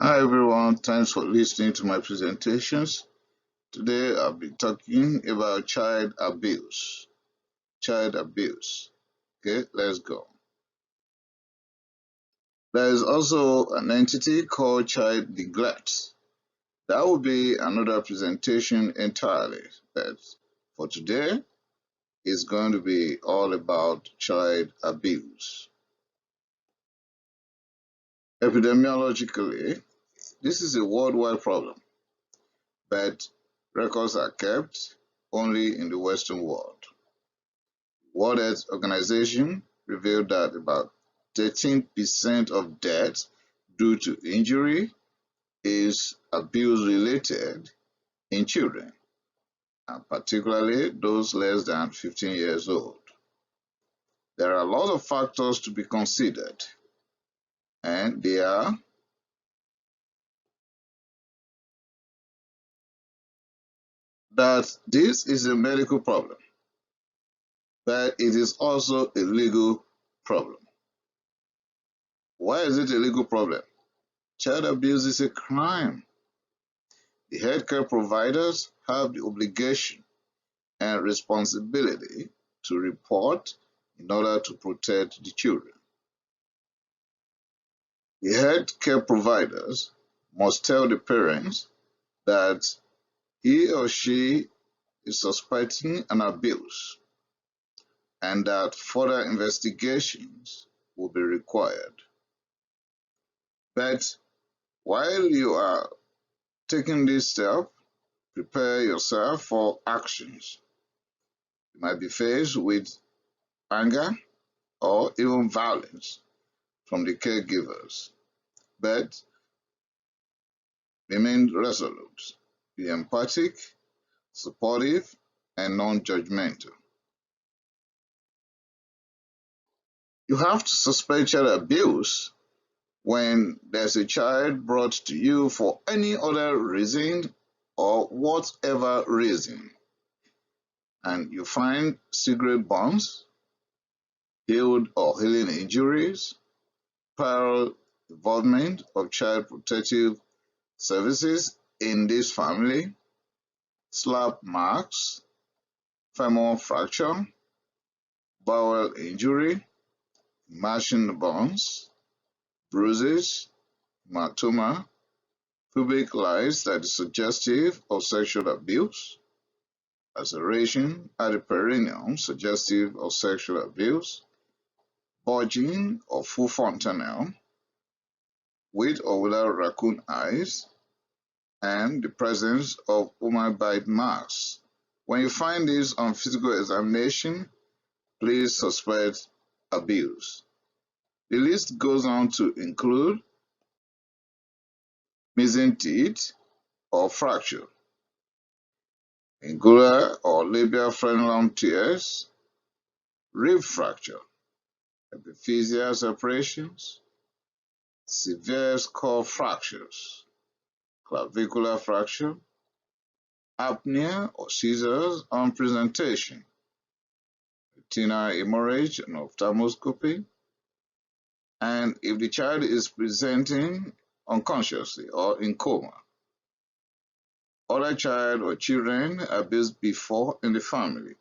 Hi everyone, thanks for listening to my presentations. Today I'll be talking about child abuse. Child abuse. Okay, let's go. There is also an entity called child neglect. That will be another presentation entirely. But for today, it's going to be all about child abuse. Epidemiologically, this is a worldwide problem, but records are kept only in the Western world. World Health Organization revealed that about 13% of deaths due to injury is abuse-related in children, and particularly those less than 15 years old. There are a lot of factors to be considered, and they are that this is a medical problem, but it is also a legal problem. Why is it a legal problem? Child abuse is a crime. The healthcare providers have the obligation and responsibility to report in order to protect the children. The healthcare providers must tell the parents that he or she is suspecting an abuse and that further investigations will be required. But while you are taking this step, prepare yourself for actions. You might be faced with anger or even violence from the caregivers, but remain resolute, be empathic, supportive, and non-judgmental. You have to suspect child abuse when there's a child brought to you for any other reason or whatever reason, and you find cigarette burns, healed or healing injuries, prior involvement of Child Protective Services in this family, slap marks, femoral fracture, bowel injury, mashing bones, bruises, hematoma, pubic lice that is suggestive of sexual abuse, laceration at the perineum suggestive of sexual abuse, bulging or full fontanelle, with or without raccoon eyes, and the presence of human bite marks. When you find this on physical examination, please suspect abuse. The list goes on to include missing teeth or fracture, angular or labial frenulum tears, rib fracture, epiphyseal separations, severe skull fractures, clavicular fracture, apnea or seizures on presentation, retinal hemorrhage and ophthalmoscopy, and if the child is presenting unconsciously or in coma. Other child or children abused before in the family.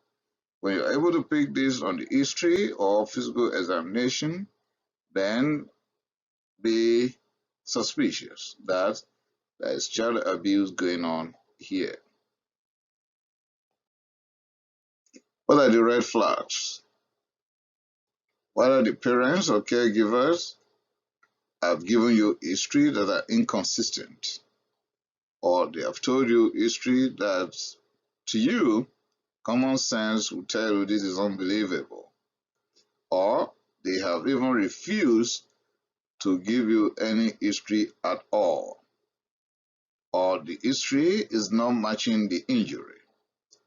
When you're able to pick this on the history or physical examination, then be suspicious that there is child abuse going on here. What are the red flags? Whether the parents or caregivers have given you history that are inconsistent, or they have told you history that to you, common sense will tell you this is unbelievable, or they have even refused to give you any history at all, or the history is not matching the injury.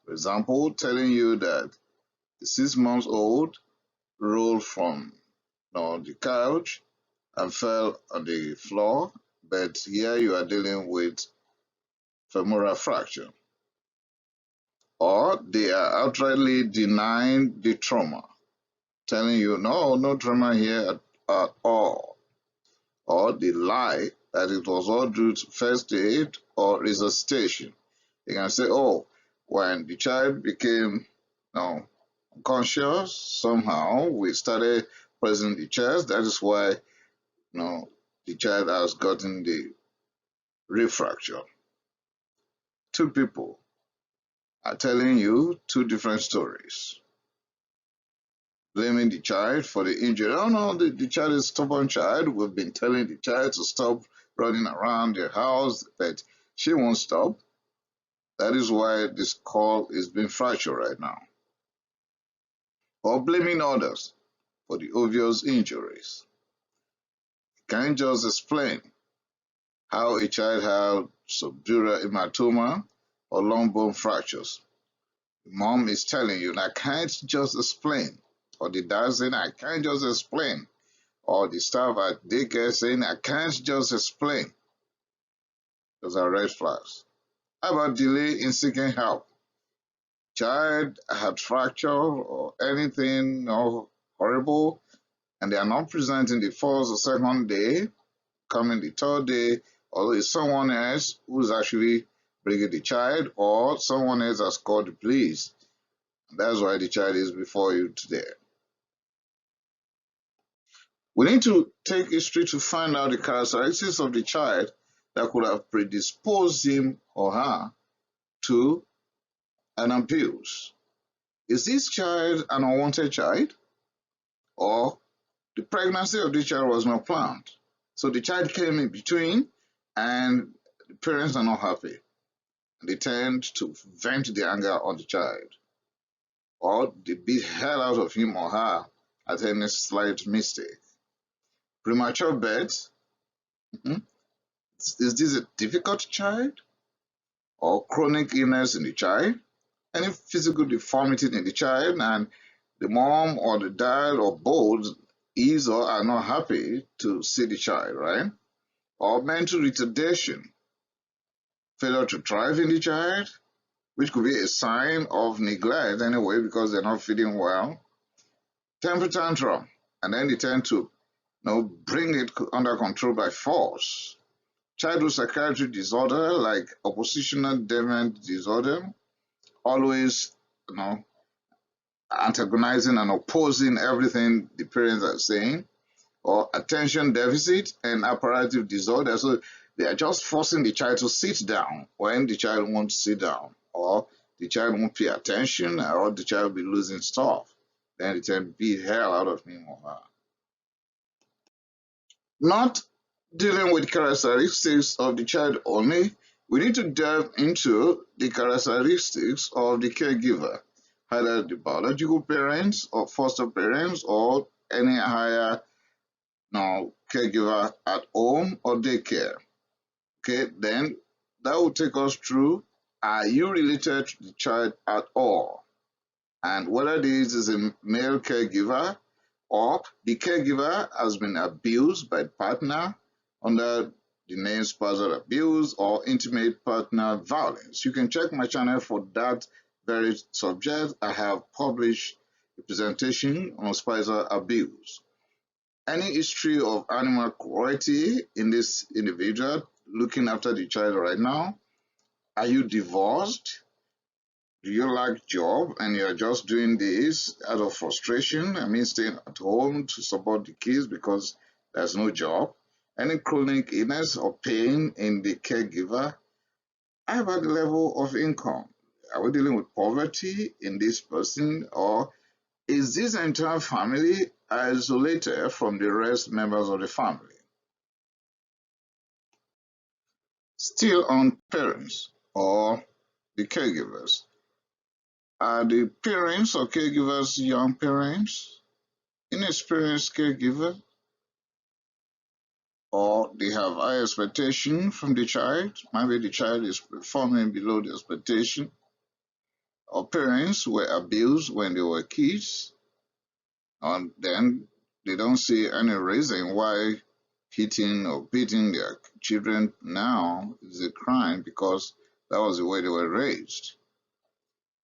For example, telling you that the 6 months old rolled from the couch and fell on the floor, but here you are dealing with femoral fracture. Or they are outrightly denying the trauma, telling you, no trauma here at all. or they lie that it was all due to first aid or resuscitation. They can say, oh, when the child became unconscious, somehow we started pressing the chest. That is why the child has gotten the rib fracture. Two people are telling you two different stories, blaming the child for the injury. Oh no, the child is a stubborn child. We've been telling the child to stop running around the house, but she won't stop. That is why this skull is being fractured right now. Or blaming others for the obvious injuries. Can you just explain how a child had subdural hematoma or long bone fractures? The mom is telling you, I can't just explain. Or the dad saying, I can't just explain. Or the staff at daycare saying, I can't just explain. Those are red flags. How about delay in seeking help? Child had fracture or anything horrible, and they are not presenting the first or second day, coming the third day, or it's someone else who's actually bringing the child, or someone else has called the police. And that's why the child is before you today. We need to take history to find out the characteristics of the child that could have predisposed him or her to an abuse. Is this child an unwanted child? Or the pregnancy of this child was not planned? So the child came in between and the parents are not happy. They tend to vent their anger on the child. Or they beat hell out of him or her at any slight mistake. Premature birth. Is this a difficult child? Or chronic illness in the child? Any physical deformity in the child, and the mom or the dad or both is or are not happy to see the child, right? Or mental retardation, failure to thrive in the child, which could be a sign of neglect anyway because they're not feeding well. Temper tantrum, and then they tend to bring it under control by force. Childhood psychiatric disorder like oppositional defiant disorder, always antagonizing and opposing everything the parents are saying, or attention deficit and apparative disorder. So they are just forcing the child to sit down when the child won't sit down, or the child won't pay attention, or the child will be losing stuff. Then they tend to beat hell out of him or her. Not dealing with characteristics of the child only, we need to delve into the characteristics of the caregiver, either the biological parents or foster parents or any higher caregiver at home or daycare. Okay, then that will take us through, are you related to the child at all? And whether this is a male caregiver or the caregiver has been abused by the partner under the name spousal abuse or intimate partner violence. You can check my channel for that very subject. I have published a presentation on spousal abuse. Any history of animal cruelty in this individual looking after the child right now? Are you divorced? Do you lack job and you're just doing this out of frustration? I mean, staying at home to support the kids because there's no job. Any chronic illness or pain in the caregiver? How about the level of income? Are we dealing with poverty in this person, or is this entire family isolated from the rest members of the family? Still on parents or the caregivers. Are the parents or caregivers young parents, inexperienced caregiver, or they have high expectation from the child? Maybe the child is performing below the expectation, or parents were abused when they were kids, and then they don't see any reason why hitting or beating their children now is a crime because that was the way they were raised.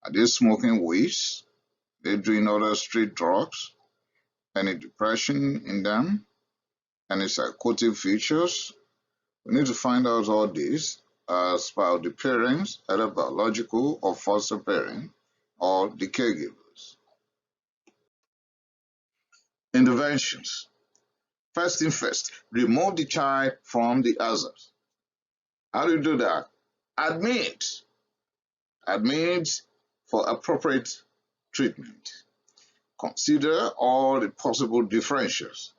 Are they smoking weed? Are they doing other street drugs? Any depression in them? any psychotic features. We need to find out all this as per the parents, either biological or foster parent, or the caregivers. Interventions. First thing first, remove the child from the hazard. How do you do that? Admit. Admit for appropriate treatment. Consider all the possible differentials.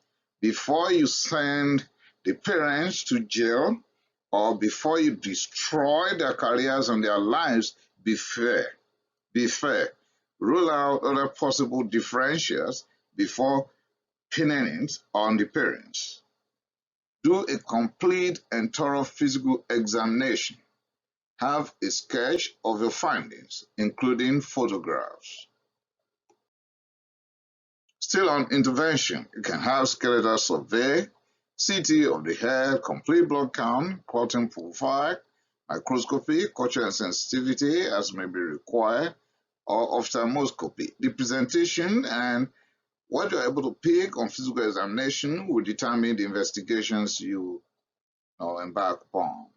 Before you send the parents to jail or before you destroy their careers and their lives, be fair. Be fair. Rule out other possible differentials before pinning it on the parents. Do a complete and thorough physical examination. Have a sketch of your findings, including photographs. Still on intervention, you can have skeletal survey, CT of the head, complete blood count, clotting profile, microscopy, culture and sensitivity as may be required, or ophthalmoscopy. The presentation and what you're able to pick on physical examination will determine the investigations you embark upon.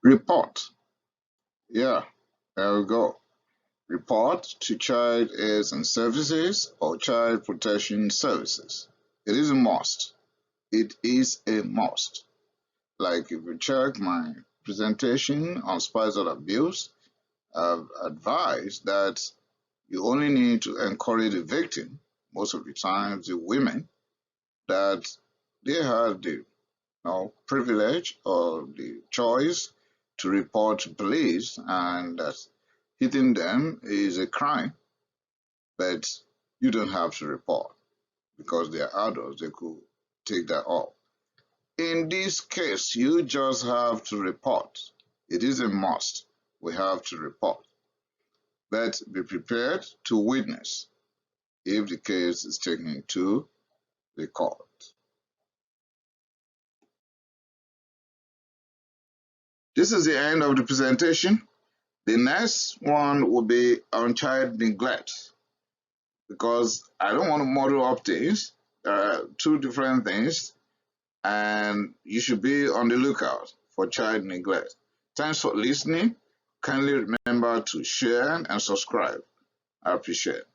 Report. Yeah, there we go. Report to Child Aids and Services or Child Protection Services. It is a must. It is a must. Like if you check my presentation on spousal abuse, I've advised that you only need to encourage the victim, most of the times the women, that they have the privilege or the choice to report to police and that hitting them is a crime, but you don't have to report because they are adults, they could take that off. In this case, you just have to report. It is a must. We have to report. But be prepared to witness if the case is taken to the court. This is the end of the presentation. The next one will be on child neglect because I don't want to muddle up things. There are two different things and you should be on the lookout for child neglect. Thanks for listening. Kindly remember to share and subscribe. I appreciate it.